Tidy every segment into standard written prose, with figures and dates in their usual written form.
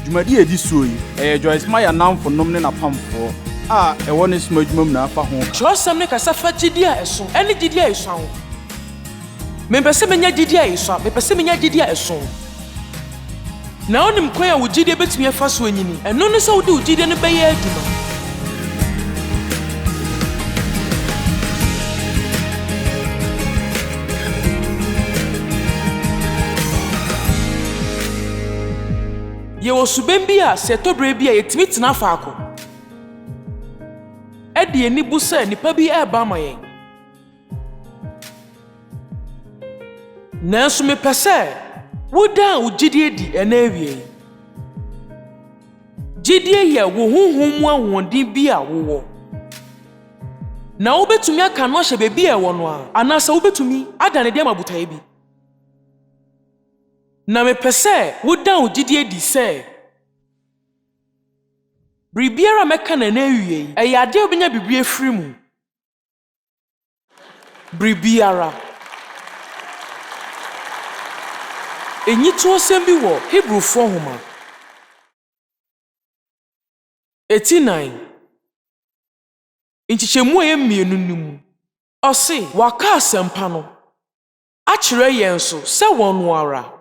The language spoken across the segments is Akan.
dwumadi edi so yi Joyce Meyer namfo nom ne napamfo e woni sma dwumam na afa ho kyerɛsɛm ne kasa fa GYEDIE a ɛso ɛne GYEDIE a ɛso ho mempɛsɛ menya GYEDIE a ɛso mempɛsɛ menya GYEDIE a ɛso na onim kwan a wo GYEDIE betumi afa so anyini ɛno ne sɛ wo de wo GYEDIE no bɛyɛ adwuma ye wo suben bi a sɛ tobre bi a yetimi tena faako ɛde ani bu sɛ nipa bi ɛba ma yɛn nanso mepɛ sɛ woda wo GYEDIE di ɛna awie GYEDIE yɛ wo honhom mu ahoɔden bi a wowɔ na wobetumi aka no hyɛ bebi a ɛwɔ no a anasa wobetumi adane de amabutae bi na mepɛ sɛ woda wo GYEDIE di sɛ biribiara mɛka na awie ɛyɛ ade obenya bibie firi mu biribiara enyito sɛm bi wɔ Hebrewfo nhoma 89 nchichemu a yɛmmienu nim ɔse waka asɛmpa no akyerɛ yɛn so sɛ wɔn no ara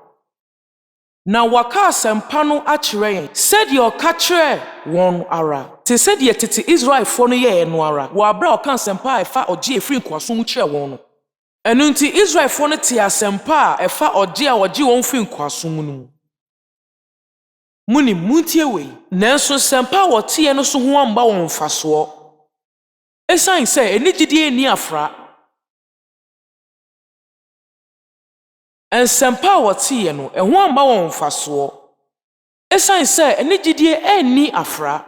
na waka asɛmpa no akyerɛ yɛn sɛdeɛ ɔka kyerɛ wɔn ara te sɛdeɛ tete Israelfo no yɛɛ no ara wɔ abra ɔka asɛmpa a ɛfa ɔgye efiri nkoaso mu kyerɛ wɔn no ɛno nti Israelfo no te asɛmpa a ɛfa ɔgye a ɔgye wɔn firi nkoaso mu no munim muntie wei nanso asɛmpa a wɔteɛ no so ho amba wɔn mfasoɔ ɛsan sɛ ɛne GYEDIE nni afra nsɛmpa a wɔteɛ no ɛho amba wɔn mfasoɔ ɛsan sɛ ɛne GYEDIE ɛnni afra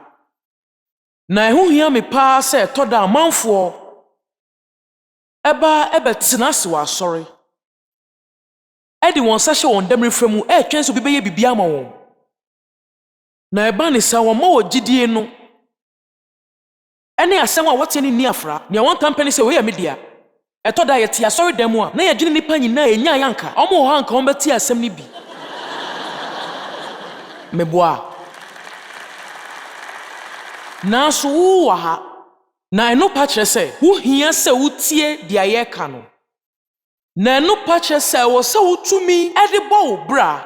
na ɛho hia me paa sɛ ɛtɔ da amanfoɔ ɛba ɛbɛtena ase wɔ asɔre ɛde wɔn nsa hyɛ wɔn damrefra mu ɛtwɛn sɛ obi bɛyɛ bibi ama wɔn na ɛba ne sa wɔn ma wɔ GYEDIE no ɛne asɛm a wɔteɛ ne nni afra nea wɔn tampa ne sɛ wɔyɛ media ɛtɔ da yɛte asɔre dɛm a na yɛgyene nipa nyinaa ɛnya yanka ɔmo wɔ hɔ anka wɔn bɛte asɛm ne bi meboa nanso wo wɔ ha na ɛno pa kyerɛ sɛ wohia sɛ wotie deɛ yɛka no na ɛno pa kyerɛ sɛ ɛwɔ sɛ wotumi ɛde bɔ wo bra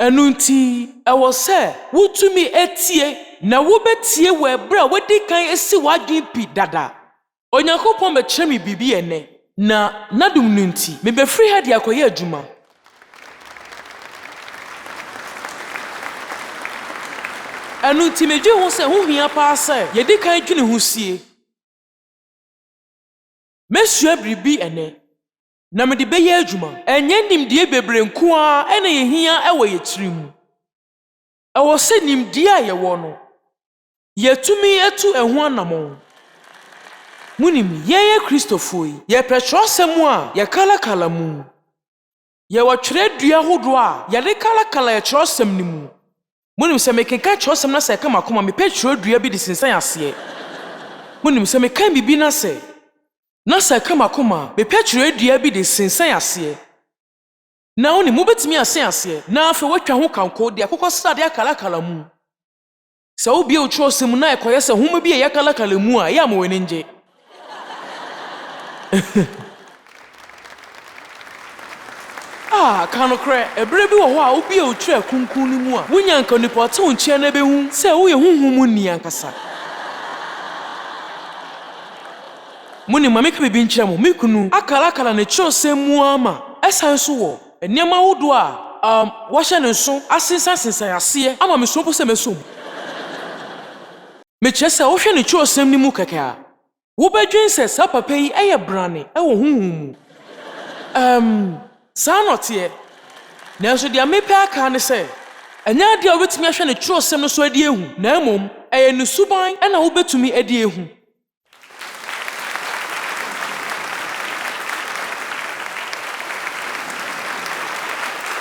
ɛno nti ɛwɔ sɛ wotumi etie na wobɛtie wɔ ɛbra wodi kan esi w'adwen pi dada Onyankopɔn bɛkyerɛ me bibi ene na nadum no nti mebɛfiri ha de akɔyɛ adwuma ɛno nti medwe ho sɛ ho hia paa sɛ yɛdi kan dwene ho sie mesua biribi ene na mede bɛyɛ adwuma ɛnyɛ nimdeɛ bebree nko a ɛna yɛhia ɛwɔ yɛkyiri mu ɛwɔ sɛ nimdeɛ a yɛwɔ no yɛtumi etu ɛho anamɔn munim yɛyɛ Kristofo yi yɛpɛ kyerɛsɛm a yɛkalakala mu yɛwɔ twerɛdua hodoɔ a yɛde kalakala kyerɛsɛm ne mu munim sɛ mekenka kyerɛsɛm na sɛ kama koma mepɛ twerɛdua bi de sensan aseɛ munim sɛ meka bibi na sɛ kama koma mepɛ twerɛdua bi de sensan aseɛ na oni mobetumi asen aseɛ na afɛ watwa ho kanko de akokɔ srade akalakala mu sɛ obi o kyerɛsɛm na ɛkɔyɛ sɛ homa bi a yɛkalakala mu a yɛ ama w'ani ngye kanokre ebere bi wɔ hɔ a obi a otwa kunkun ni mu a wonya nka nipa ɔte wo nkyɛn na behu sɛ woyɛ honhom mu ni ankasa muni mame ka bibi nkyerɛ mo mekunu akala ne kyerɛsɛm mu ama ɛsan so wɔ nneɛma wodo a wɔhyɛ ne nso asensan aseɛ ama me sopo sɛ mesom mekyerɛ sɛ wohwɛ ne kyerɛsɛm ni mu kɛkɛ a wobɛdwen sɛ saa papa yi ɛyɛ brane ɛwɔ honhom mu saa nɔteɛ nanso deɛ mepɛ aka ne sɛ ɛnyɛ ade a wobɛtumi ahwɛ ne kyerɛsɛm no so adi ehu na mmom ɛyɛ ne suban ɛna wobɛtumi adi ehu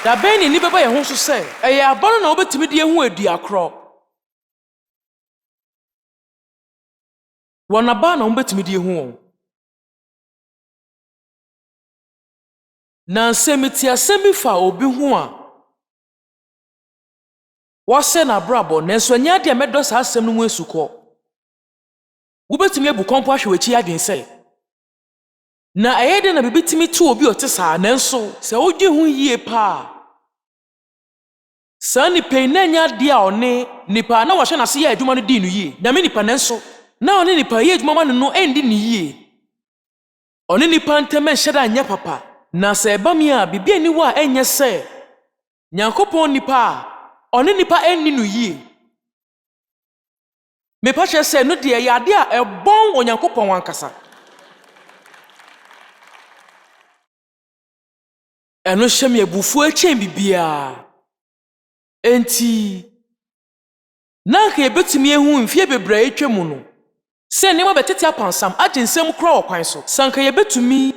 da bɛn ne ni bɛba yɛn ho so sɛ ɛyɛ aba no na wobɛtumi de ehu aduakorɔ wɔn aba na wobɛtumi de ehu wɔn na nsɛm ti asɛm bi fa obi ho a wase na brabo nanso anya de medo sa asem no mu esuko wobetumi ebu kompo ahwe wachi adwen sei na ayede na bibitimi tu obi otesa nanso se wodwe hu yie pa sani peina nya de a one nipa na wahwe na se ya adwuma no di no yie na me nipa nanso na one nipa ye adwuma ma no endi ni yie one nipa nteme hyeda anya papa na se ebami a bibia ni wa enye se nyankopon nipa one nipa enni no yie me pa che se no de ya de a ebon onyankopon wankasa eno hyem ebufu achen bibia enti na ka ebetumi ehu mfie bebre etwemu no se ne ma betete apansam agensem kura okwan so sanka yebetumi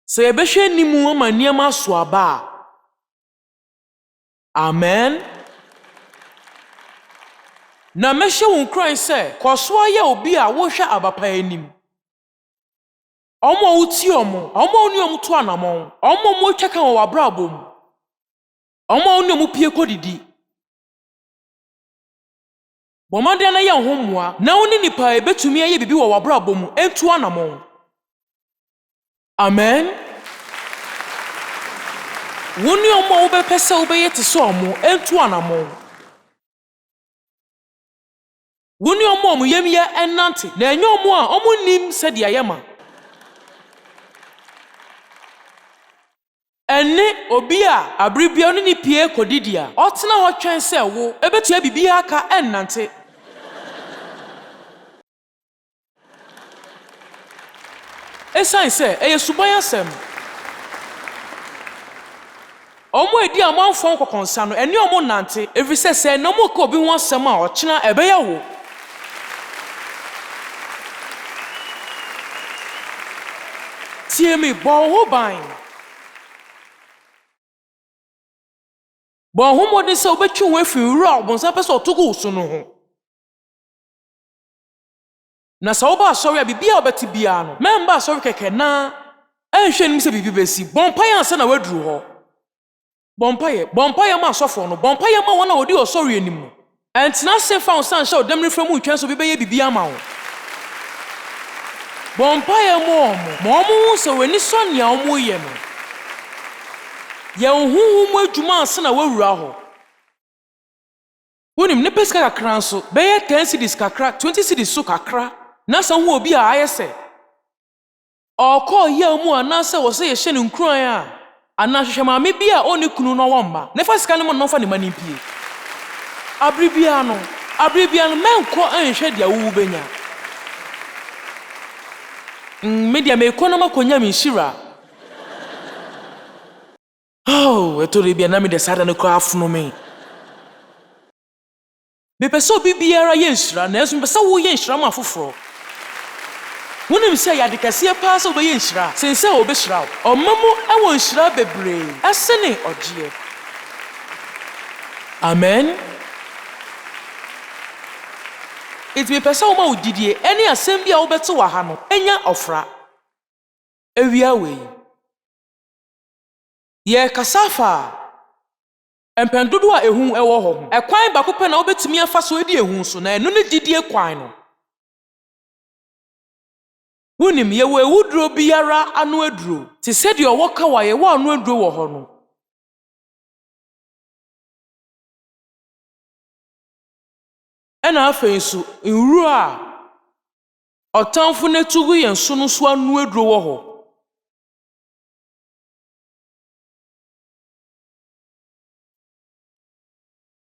se yebehwe nimu ama niam aso aba amen na mehye won kran se koso aye obi a wo hwe abapa anim omo uti omo oni omo to anamon omo mo tweka wo wabrabom omo oni omo pie kodidi bomade na ye hommoa na oni nipa ebetumi aye bibi wo wabrabom entu anamon amen woni omo wo bepese wo beye te so omo entu anamon woni omo yemye enante na enye omo a omo nim se dia yema enne obi a abribia oni ni pie kodidia otena ho twen se wo ebetua bibia aka ennante esan se eyesuban asem omo edi amanfo kokonsa no ene omo nante efise se no mo ka obi ho asem a ochena ebeya wo tiemi bo ho ban bon ho modin se obetwi ho afi wura obonsa pese otogo so no ho na sa oba asori a bibia obeti bia no memba asori keke na enhwe nim se bibi besi bon paye ansa na waduru ho bon paye ma asofo no bon paye ma wona odi osori anim no entina se fa onsan hye odamri framu ntwen so bibeye bibia ma wo bon paye mo se weni sonia omo ye no ye huhu mu adwuma ansa na wawura ho wonim ne peska kakra nso beye 10 cedis kakra 20 cedis so kakra na sa hu obi a ayese okọ ye mu anasa wo se ye hye ne nkruan a ana hwehwema me bi a oni kunu no womba ne fasika ne mo no fa ne mani pie abribia no menko anhwe dia wu benya media me economy konya me shira oh etori bia na me de sada no kra afuno me me peso bibiara ye nshira na esu pesa wo ye nshira ma foforo wonim se ya de kase pa so be ye nshira sense o be shira o mamu e wo nshira bebre asene ogie amen it me pesa wo ma odidie eni asem bia wo beto wa ha no enya ofra ewia we ye kasafa empendodo a ehu ewo ho ekwan bakope na obetumi afa so edi ehu so na eno ne didie kwan no wonim ye we wudro biara anu aduro ti sedi owo ka wa ye wo anu aduro wo ho no ena afensu nru a otamfo ne tugu ye nso no so anu aduro wo ho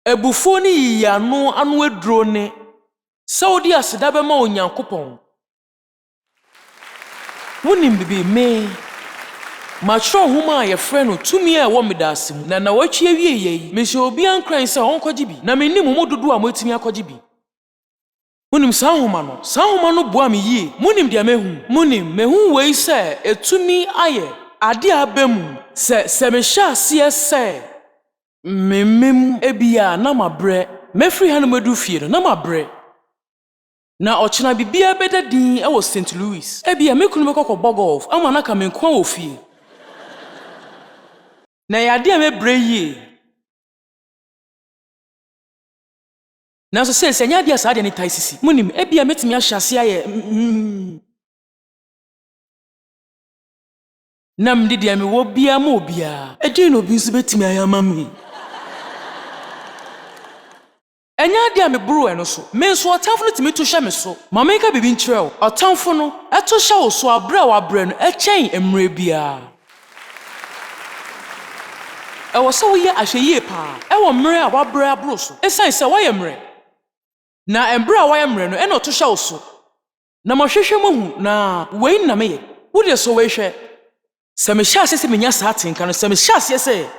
ebufo ni yiyanu anu aduro ne saudi aseda be ma onyankopon wonim bibi me matro huma ye freno tumi a wo medasim na watwe awie yei me hye obi ankran se onkogi bi na menim mo dodo a motimi akogi bi wonim sa homa no boa me yie monim dia mehu wei se etumi aye ade abam se me hya se memem ebia na mabre mefri hanu medu fie no na mabre na ochina bibia bedadin e wo St. Louis ebia mekunu mekokọ golf ama na ka menkwa wo fie na yade a mebre yie Nanso se nya dia saa de ne tai sisi. Munim ebia metimi ahyase aye. Nam de dia me wo bia ma obia. Ejin no bi nso betimi ayama me. Enya dia me buru eno so. Me nso otamfo no timi to hye me so. Ma me ka bibi nkyerɛ o. Otamfo no eto hye wo so abra wa abra no ekyɛn emre bia. Ewo so wo ye ahweye pa. Ewo mre a wabra abro so. Esan se wo ye mre. Na embra wa ye mre no ena oto hye wo so. Na mahwehwe mahu na wei na me ye. Wo de so we hwɛ. Se me hyase se menya saa tenka no se me hyase se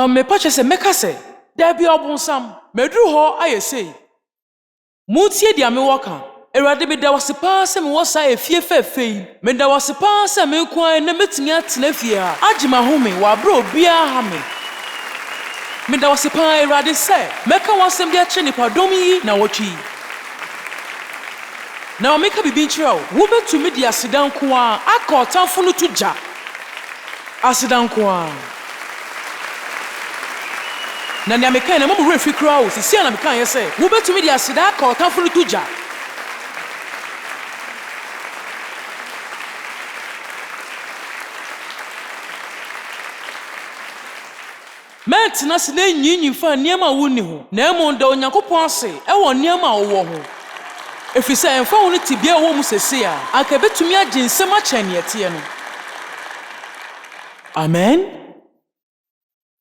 me pache se meka se da bia obonsam meduru ho ayesei mutie dia me woka Erade me da wasipa se me wosa efie fefei me da wasipa se me kwan na metimi atena fie a agima home wa bra obia ha me da wasipa erade se meka wasem dia kye nipa dom yi na wotwi na meka bibi nkyerɛ wo betumi dia sedan ko a aka otamfo no to gya asidan ko a na ne ameka na mo refi kra o sisi na meka ye se wo betumi dia sedan aka otamfo no to gya Mentina se na nyinyi fa niema woni ho na emo da onyankopon ase e wo niema wo ho efise enfa wo tibia wo mu sese a aka betumi aginsem akyane ete no Amen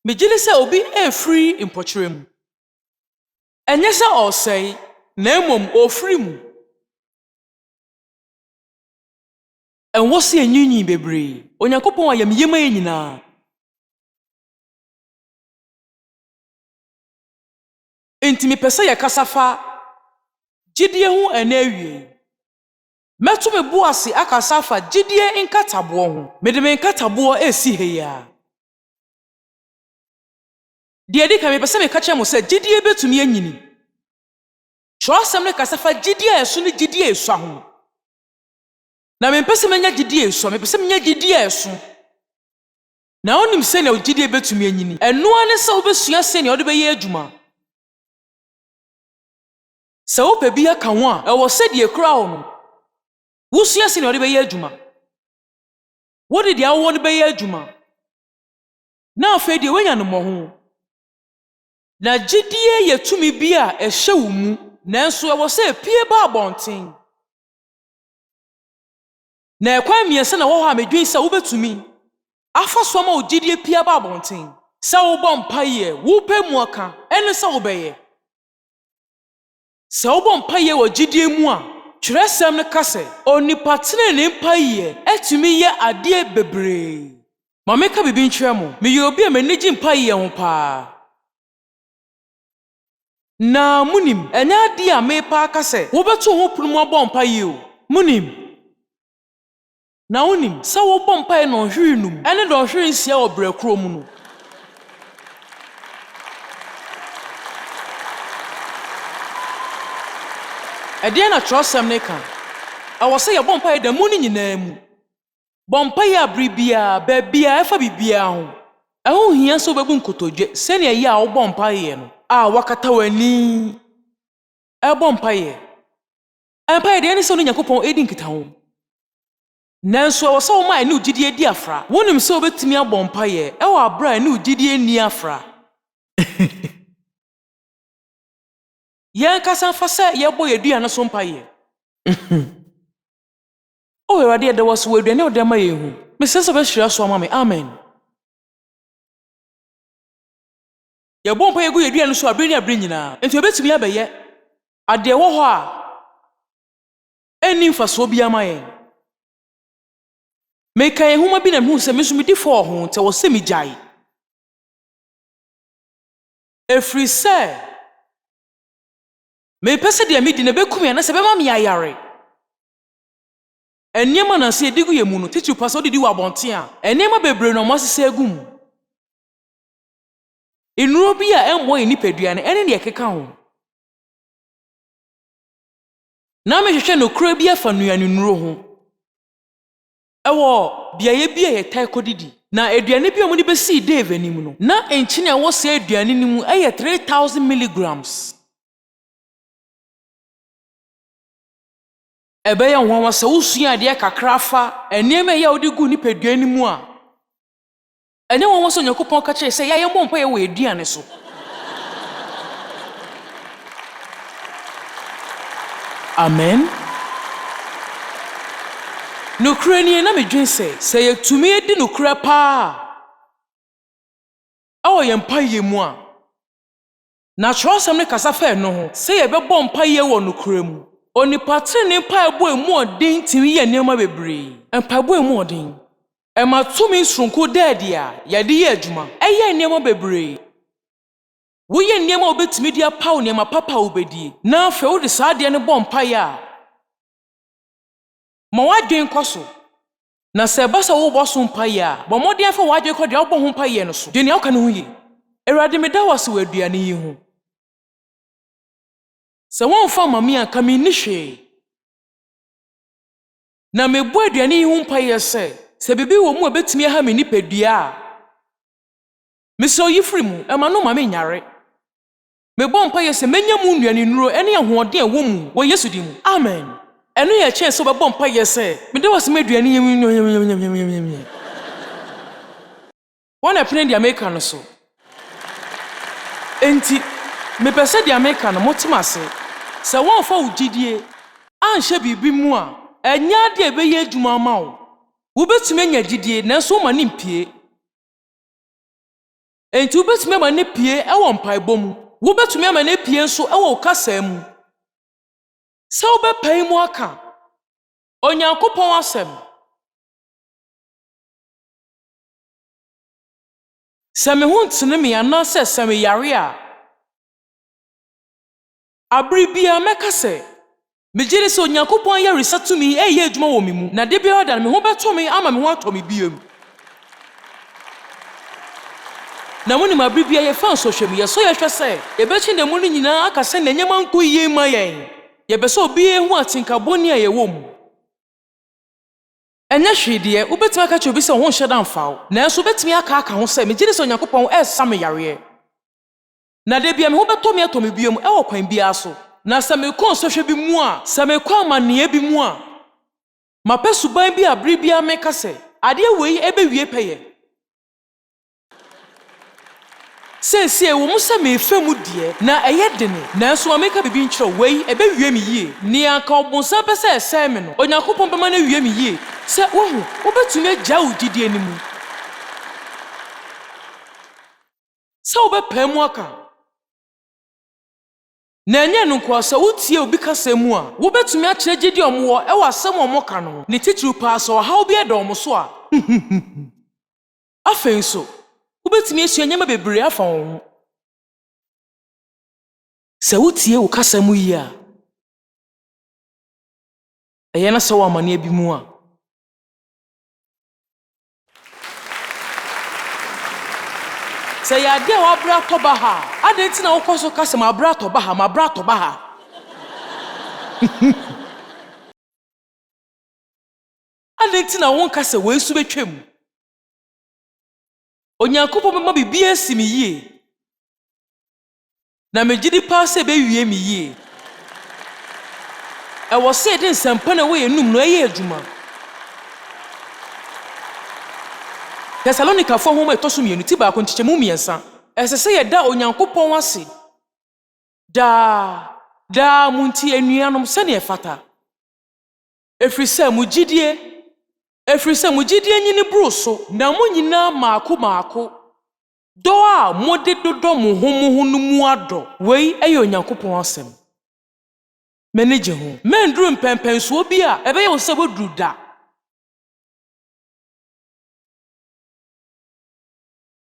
Mejile se obi free impochire mu enye se osei na emom ofri mu enwo se nyinyi bebre onyankopon ayam yema nyina Intimi pese ye kasafa gidie hu enawie meto me buase akasafa gidie nkatabo ho mede me nkatabo esi he ya Die di ka me pese me ka kye mo se gidie betumi anyini Twasem ne kasafa gidie eso ne gidie eso ho na me pese me nya gidie eso me pese me nya gidie eso na onim se na gidie betumi anyini eno ane se obesua se ne ode be ye adwuma Sa wo pebi aka ho a ewo se de ekura ho no wusua se ne ode be ye adwuma wo de dia wo ne be ye adwuma na afa de wenya no mo ho na gidie yetumi bi a ehye wo mu nanso ewo se pie ba abonten na ekwan miense na wo ho amedwen se wo betumi afa so ma wo gidie pie ba abonten se wo bom paye wo pemu aka ene se wo beye Se obo mpaye wo gidie mu a twerɛsɛm ne kase onipa tene ne mpaye etumi ye ade bebre ma meka bibi nkyerɛ mo me ye obi a manigi mpaye ho pa na munim enya ade a me pa kase wo beto ho punu abo mpaye o munim na unim se wo bo mpaye no hwiri num ene do hwiri nsia wo brakuro mu no Ede na trosem ne kan awo se ye bompa da mu ni nyina mu bompa ya bribia ba bia efa bibia ho eho hia so bebu nkotodwe se ne ye a wo bompa ye no a wakata wani e bompa ye empa de ne so no nyakopon edi nkita ho nanso awo se wo mai ne ugidie di afra wonim se obetimi abompa ye e wo abra ne ugidie ni afra Yan kasa fasa ye boy edua no so mpaye. O Erade de was we dua ne odema ye hu. Me sense be hira so ama me. Amen. Ye bo mpaye go edua no so abre ni abre nyina. Enti obetumi abaye. Ade wo ho a eni mfaso bia ma ye. Me kan huma bi na hu se me so me di fo ho te wo se me jai. Every say Me pese de amidi na bekumi na se be ma me ayare. Eniema na se edigu ye mu no tetu paso didi wa bonte a. Eniema bebre no mo sese agum. Inuro bi a emmo ye nipadua na ene de keka ho. Na me hwehwe no kura bi afa nuane nuro ho. Ewo biaye bi ye tai kodidi. Na aduane bi omo de besi Dave anim no. Na enchi na wo se aduane ni mu eye 3000 milligrams. ebe ya nwa se usua de kakrafa enema ya odi gu nipadua ni mu a ene nwa so Yakopon ka kire se ya ye mmompa ye we aduane so amen nokura ni na medwen se yetumi edi nokura pa awo ye mpa ye mu a na chosem ne kasa fa no ho se ye bebɔ mpa ye wɔ nokura mu onipa trene mpa ebo emu odin timi ye nneema bebre mpa ebo emu odin ema tumi sronko daadi a ye de ye adwuma eye nneema bebre wo ye nneema obetimi dia paw nneema papa obedie na afa wo de saade ne bɔ mpa ya ma wadwen koso na se basa wo bɔ so mpa ya bɔ modien fa wadwen kɔ de wo bɔ ho mpa ye no so de ne aka ne ho ye Erade me da wase wo aduane yi ho se won fa mame anka me ni hwe na me bo aduane yi ho mpa ye se bibi wo mu obetimi ha me nipadua a me so yifri mu e ma no ma me nyare me bo mpa ye se menya mu nnuane nuro ene ahoɔden a wo mu wo Yesu di mu amen eno ye kye se wo bo mpa ye se me da wase me aduane yi mu wona pene di America no so enti me pese di America no motimase se won fa ugidie anhye bibi mu a enya de ebeye adwuma ma wo wo betumi anya gidie nanso ma ne mpie enti wo betumi ma ne pie e wo mpaebom wo betumi ma ne pie nso e wo kasa mu se wo bepai mu aka Onyankopɔn asɛm se me ho ntene me ana se me yare a abribia meka se me gire se Onyankopɔn ya resetu me e ye adwuma wo me mu na de bia oda me ho beto me ama me ho ato me biam na muni mabribia ye fan so hwem ye so ye hwe se ye bechi de mu ni nyina aka se na nyama nko ye ma yen ye be so obi hu atinka boni a ye wo mu enya hwede wo betimi aka che obi se ho hye da mfawo na so betimi aka ho se me gire se Onyankopɔn e sa me yare na de bia me ho beto me ato me biam e wo kwan bia so na se me kon so hwe bi mu a se me kwa amane bi mu a mapesu ban bi abri bia me ka se ade wei ebe wie peye sense wo mu se me fa mu die na eye dene na so ameka bibi nkyerɛ wei ebe wie me yie ni aka obonsa pese ese me no Onyankopɔn bema na wie me yie se wo hu wo betumi agya wo gidie ni mu se wo bepa mu aka na enye no kwa se wotie obi kasa mu a wo betumi a kyerɛ gidi omwo e wa asɛm omwo ka no ne titiri pa so ha obi e do so a afei so wo betumi asua nyama bebre afa wo se wotie wo kasa mu yi a eye na se wo amane bi mu a se ya de wa bra to ba ha adenti na wo koso kasa ma bra to ba ha adenti na won kasa we su betwam Onyankopɔn ma bibia asi me yie na megidi pa se be wie me yie e wo se de nsampa na we enum no eye adwuma Thessalonica fo ho ma etoso mienu ti ba ko ntiche mu miensa ese se ye da Onyankopɔn ase da munti enuanom se ne efata efrisa mugidie nyini bru so na mo nyina maako do a mode dodo mo ho no mu ado wei eye Onyankopɔn asem manage ho mendru mpempenso obi a ebe ye wo se bodru da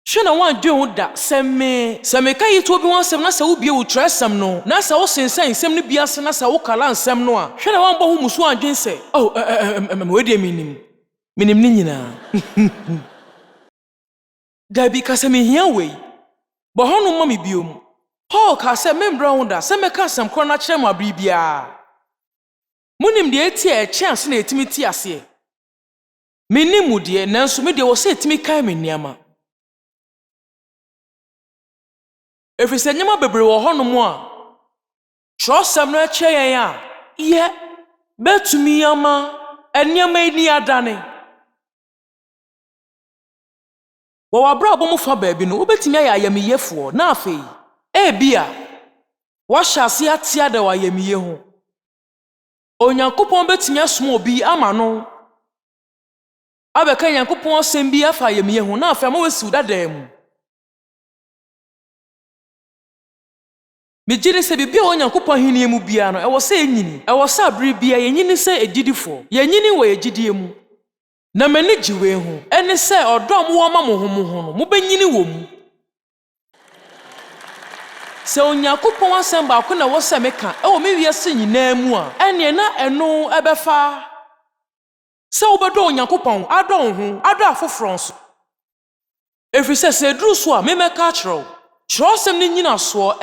Shona wan dwe ho da se me kai to obi wan asem na se wo bie wo tresem no na se wo sensan nsem no bia se na se wo kala nsem no a hwena wan bɔ ho musu adwen se we de minim ni nyina da bi ka se me hia wei bo hono ma me biom Paul ka se membra ho da se me ka asem kro na kyerɛ mo abri bia munim de eti e chance na etimi ti ase minim de nanso me de wo se etimi kai me niama efise nyama bebre wo hono mo a trosam no akyɛ yɛn a ye betumi ama enema ni adane wo wabra bomu fa baabi no obetumi ayamiyefo na afei ebia wa hyase atia da wayamiye ho onyankopon betumi asom obi ama no abeka nyankopon asem bi afa ayamiye ho na afei ma wesiw dada mu mejire se bibia onyankopon henie mu bia no ewo se enyini ewo sa abri bia yenyini se egidifo yenyini wo egidie mu na mani jiwe ho ene se odom wo ma mo ho no mo benyini wo mu se onyankopon asem ba ko na wo se meka ewo me wiase nyina mu a ene na eno ebefa se obedo onyankopon adon ho ado afofronso efise se dru so a me meka chro chrosem ni nyina so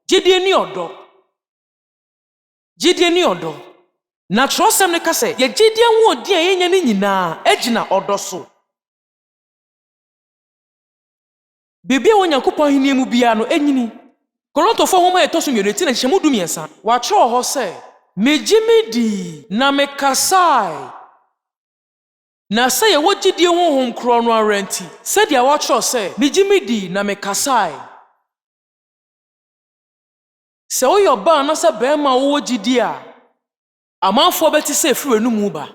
GYEDIE ni odo na trosem ne kase ye GYEDIE ho odi yenya ni nyina agina odo so bibia onyankopon hini mu bia no enyini Korintofo homa etoso nyoneti na hyemu dumiensa wa tro ho se mejimidi na mekasai na se ye wo GYEDIE honhom kro no arenti se dia wa tro se mejimidi na mekasai se oyo ba na se be ma wo GYEDIE a amanfo beti se friwe nu mu ba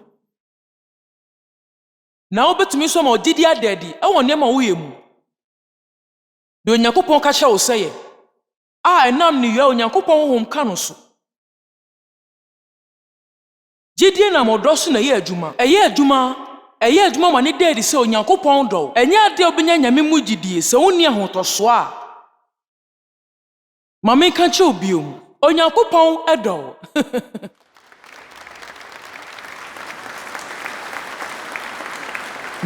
na obetumi so ma GYEDIE adadi e won ne ma wo yemu de onyankopon ka kya wo seye enam ni yo onyankopon hom ka no so GYEDIE na modoso na ye adwuma eye adwuma ma ne dadi se onyankopon do enya ade obenya nyame mu GYEDIE se woni ahotoso a mama ka kya obiom onyankopon edo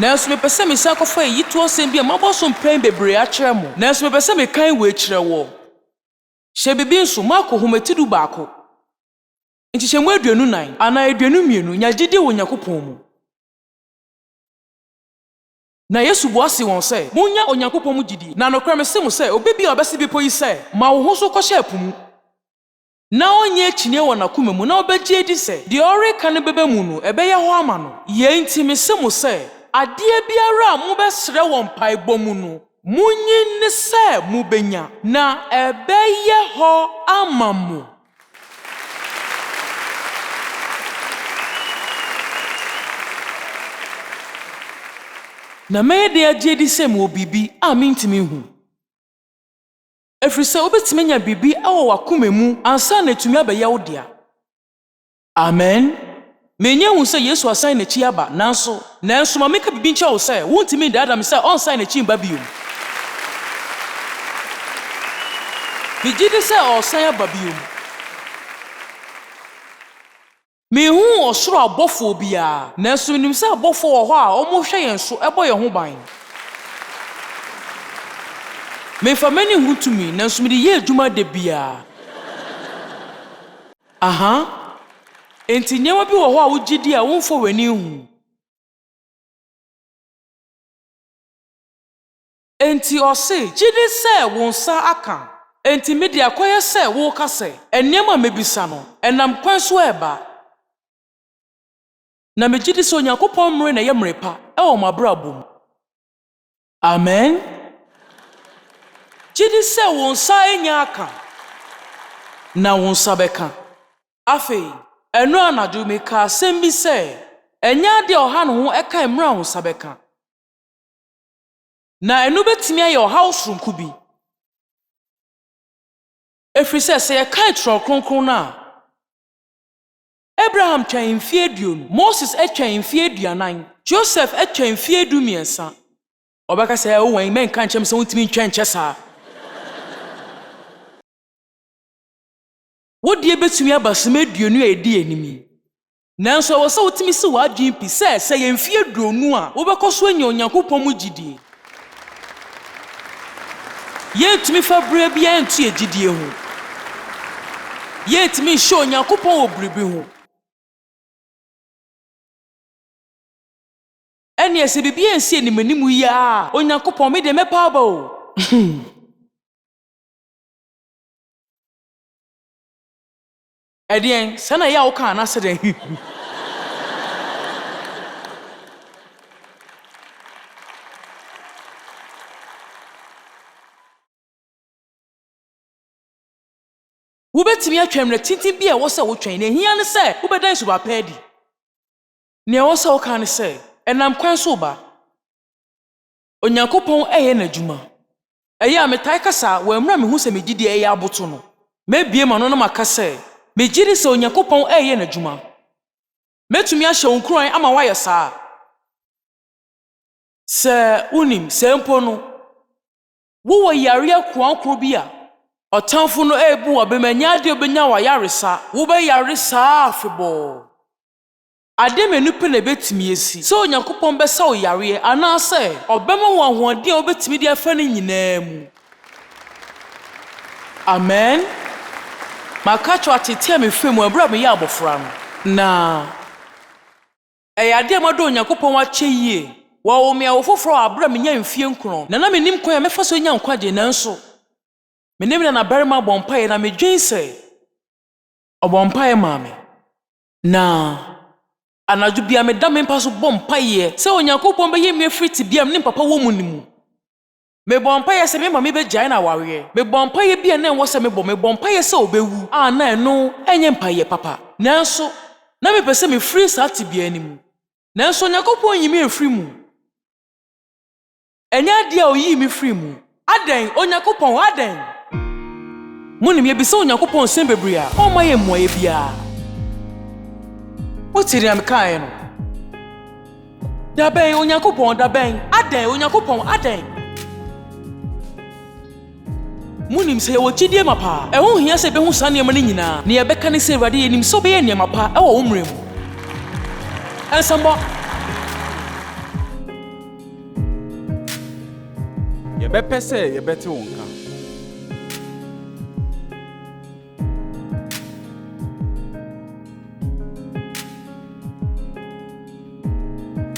Nanso me pese me sa kofa yi to asem bia maboso mpran bebre a kire mo nanso me pese me kan we kire wo hye bibi nso mako homatidu baako nti hye mu aduanu nan ana aduanu mienu nya GYEDIE wo nyakopon mu na Yesu bo ase won se munya onyankopon mu GYEDIE na nokra me se mo se obebi a obese bipo yi se ma wo ho so ko hye apumu na onye chine wo na kuma mu na obegye edi se de ore kan bebe mu no ebeye ho ama no ye nti me se mo se adie biara mu besre won paibɔ mu no munyi ne se mu benya na ebeye ho ama mu na me de agye di se mu obibi a mintimi hu efrise obetime nya bibi awo wakoma mu ansa na tumi abeye wo dia amen menye hu se Yesu asan na chi aba nanso ma meka bibi nche wo se wontimi dada me se on san na chi mba biom GYEDIE se o san aba biom me hu osoro abofo bia nanso nim se abofo wo ho a omo hwe yen so ebo ye ho ban me fa mani hutumi nanso me de ye adwuma de bia enti nyewa bi wo ho a wo GYEDIE a wonfo wani hu enti o se GYEDIE se won sa aka enti media akoye se wo ka se enema mebisa no enam kwan so eba na me GYEDIE se onyankopon mre na ye mrepa e wo mabrabom amen GYEDIE se won sa enya aka na won sa beka afei eno anadu me ka sembi se enya de oha no ho eka mra ho sabeka na eno betimi aye oha osronku bi efrise se ye kan tro kronkron na Abraham twan mfie aduonu Moses atwan mfie aduanan Joseph atwan mfie adumiensa obeka se wo wan men kan chem se wontimi ntwan nkyesa wodie betumi abaseme aduonu a edi enimi nanso wo se wotimi se wadwen pi se ye mfie aduonu a wobekɔso anya onyankopɔn mu GYEDIE ye tumi fa bra bia ntu ye GYEDIE ho ye tumi hye onyankopɔn obribi ho ene ese bibia nsi enimanimu ya onyankopɔn me de mepa aba o Edien, sana ya wo kan na se den. Wo betimi atwamre tintin bi e wo se wo twen na hia ne se wo bedan suba pedi. Ne wo se wo kan ne se enam kwan so ba. Onyankopon eye na djuma. Eye ametai kasa wo amra me hu se megidi eye aboto no. Mebie ma no na makase. Megidi se Onyankopon eye na djuma. Metumi ahye onkron ama wa yesa. Se unim se mpo no. Wo yare akwankro bi a otamfo no ebu obemanya de obenya wa yaresa. Wo be yaresa afebo. Ade menupe na betimi esi. So Onyankopon be sa o yare ana se obema wo ahoɔden obetimi de afa ne nyinaa mu. Amen. Makacho atete me femu abura me ya abofra no. Na ade amado Onyankopon wa kyeyie. Wa wo me awofofro abura me nya mfie nkron. Na menim kwan ya mefa so nya nkwaje nanso. Menim na barima bompae na medwen se obompae maame. Na anadwo bia me da me mpa so bompae se Onyankopon be ye me friti bia me papa wo mu nimu. Me bompae se me ma me be gyae na wawe. Me bompae bia na enwo se me bompae se obewu. Na eno enye mpae papa. Nanso na me pese me free sati bia animu. Nanso Onyankopon yi me free mu. Enya dia oyi me free mu. Aden Onyankopon aden. Munim ye bisa Onyankopon sem bebre a o ma ye moye bia. Wotiri am kan no. Da ben Onyankopon da ben. Aden Onyankopon aden. Munim se wo chidie mapa. E ho hia se be hu sane ma nyina. Ne ye beka ne se Awurade ye nim so be ye ne mapa e wo umrem. Ensambo. Ye be pese ye bete wonka.